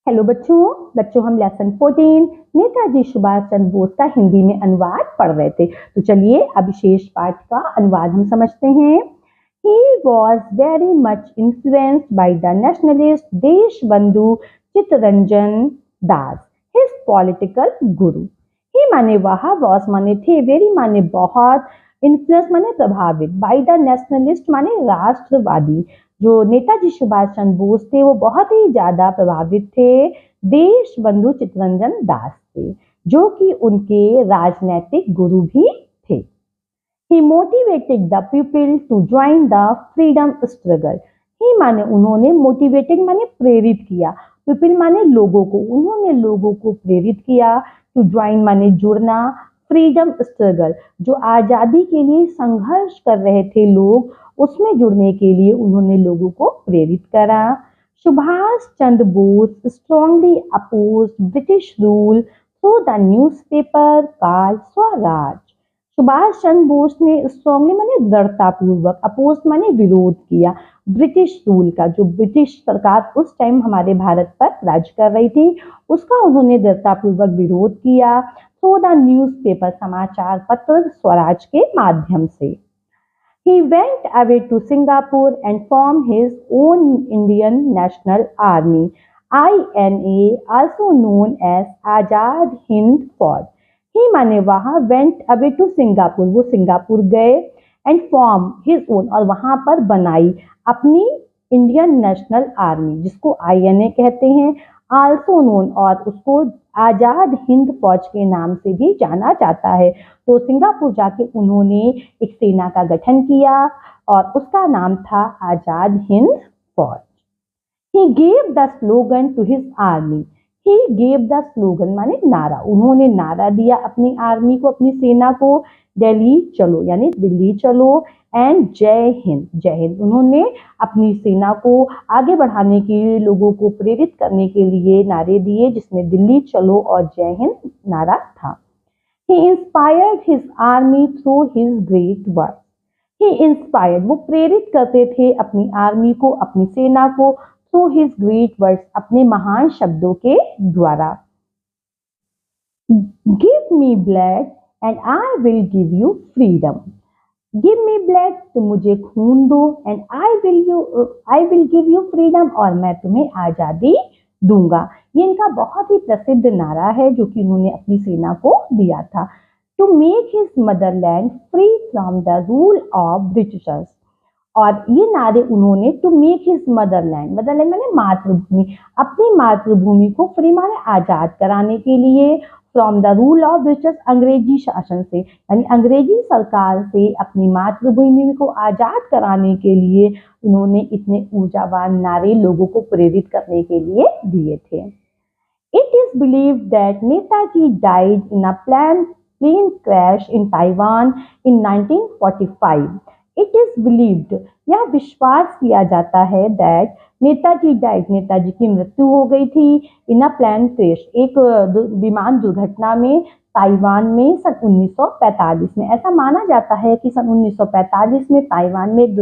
Hello बच्चों हम lesson 14 Netaji Subhash Chandra Bose का हिंदी में अनुवाद पढ़ रहे थे। तो चलिए अब विशेष पाठ का अनुवाद हम समझते हैं। He was very much influenced by the nationalist Deshbandhu Chittaranjan Das, his political guru। He माने वह, was माने थे, very माने बहुत, influence माने प्रभावित, by the nationalist माने राष्ट्रवादी। जो नेताजी सुभाष चंद्र बोस थे वो बहुत ही ज्यादा प्रभावित थे देशबंधु चित्तरंजन दास से, जो कि उनके राजनीतिक गुरु भी थे। He motivated the people to join the freedom struggle। ही माने उन्होंने, मोटिवेटेड माने प्रेरित किया, पीपल माने लोगों को, उन्होंने लोगों को प्रेरित किया। टू ज्वाइन माने जुड़ना, फ्रीडम स्ट्रगल जो आजादी के लिए संघर्ष कर रहे थे लोग, उसमें जुड़ने के लिए उन्होंने लोगों को प्रेरित करा। Subhash Chandra Bose strongly opposed British rule through the newspaper called Swaraj. Subhash Chandra Bose ने स्ट्रांगली माने दृढ़तापूर्वक, अपोज माने विरोध किया, ब्रिटिश रूल का, जो ब्रिटिश सरकार उस टाइम हमारे भारत पर राज कर रही थी, उसका उन्होंने दृढ़तापूर्वक विरोध किया। थ्रू द न्यूज़पेपर समाचार पत्र स्वराज के माध्यम से। He went away to Singapore and formed his own Indian National Army, INA, also known as Azad Hind Fauj। ही माने वहाँ, वेंट अवे टू सिंगापुर, वो सिंगापुर गए, एंड फॉर्म हिज ओन, और वहाँ पर बनाई अपनी इंडियन नेशनल आर्मी, जिसको INA कहते हैं, आल्सो नोन, और उसको आजाद हिंद फौज के नाम से भी जाना जाता है। तो सिंगापुर जाके उन्होंने एक सेना का गठन किया और उसका नाम था आजाद हिंद फौज। He gave the slogan to his army। He gave the slogan माने नारा, उन्होंने नारा दिया अपनी आर्मी को, अपनी सेना को, दिल्ली चलो यानी दिल्ली चलो, एंड जय हिंद, जय हिंद। उन्होंने अपनी सेना को आगे बढ़ाने के लिए, लोगों को प्रेरित करने के लिए नारे दिए, जिसमें दिल्ली चलो और जय हिंद नारा था। He inspired his army through his great work। He inspired, वो प्रेरित करते थे अपनी आर्मी को, अपनी सेना को, through his great works, अपने महान शब्दों के द्वारा। Give me blood and I will give you freedom। Give me blood, तो मुझे खून दो, and I will give you freedom, और मैं तुम्हें आजादी दूंगा। ये इनका बहुत ही प्रसिद्ध नारा है जो कि उन्होंने अपनी सेना को दिया था। To make his motherland free from the rule of Britishers। और ये नारे उन्होंने to make his motherland, motherland माने मातृभूमि, अपनी मातृभूमि को फ्री माने आजाद कराने के लिए, from the rule of British, अंग्रेजी शासन से, यानी अंग्रेजी सरकार से अपनी मातृभूमि को आजाद कराने के लिए इन्होंने इतने ऊर्जावान नारे लोगों को प्रेरित करने के लिए दिए थे। It is believed that Netaji died in a plane crash in Taiwan in 1945। It is believed, यह विश्वास किया जाता है, दैट नेताजी डाइड, नेताजी की मृत्यु हो गई थी, इन अ प्लेन क्रैश, एक विमान दुर्घटना में, ताइवान में सन 1945 में। ऐसा माना जाता है कि सन 1945 में ताइवान में एक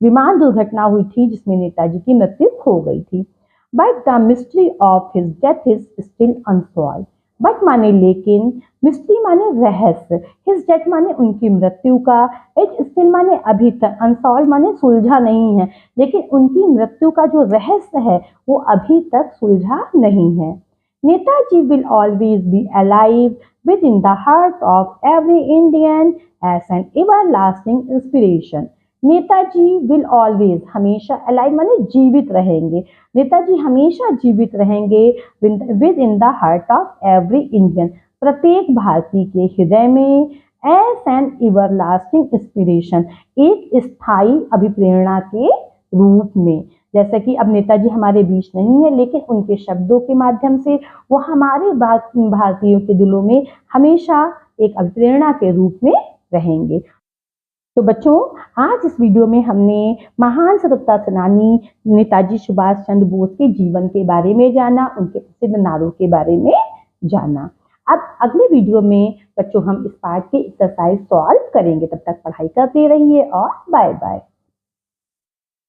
विमान दुर्घटना हुई थी जिसमें नेताजी की मृत्यु हो गई थी। But the mystery of his death is still unsolved. But माने लेकिन, मिस्ट्री माने रहस्य, हिज डेथ माने उनकी मृत्यु का, इट स्टिल माने अभी तक, अनसॉल्व माने सुलझा नहीं है, लेकिन उनकी मृत्यु का जो रहस्य है वो अभी तक सुलझा नहीं है। Netaji will always be alive within the heart of every Indian as an everlasting inspiration. Netaji will always, हमेशा, अलाइव माने जीवित रहेंगे, नेताजी हमेशा जीवित रहेंगे, within the heart of every Indian, प्रत्येक भारतीय के हृदय में, एज एन एवरलास्टिंग इंस्पिरेशन, एक स्थायी अभिप्रेरणा के रूप में। जैसे कि अब नेताजी हमारे बीच नहीं है, लेकिन उनके शब्दों के माध्यम से वो हमारे भारतीयों के दिलों में हमेशा एक अभिप्रेरणा के रूप में रहेंगे। तो बच्चों, आज इस वीडियो में हमने महान स्वतंत्रता सेनानी नेताजी सुभाष चंद्र बोस के जीवन के बारे में जाना, उनके प्रसिद्ध नारों के बारे में जाना। अब अगले वीडियो में बच्चों हम इस पाठ के एक्सरसाइज सॉल्व करेंगे। तब तक पढ़ाई करते रहिए और बाय बाय।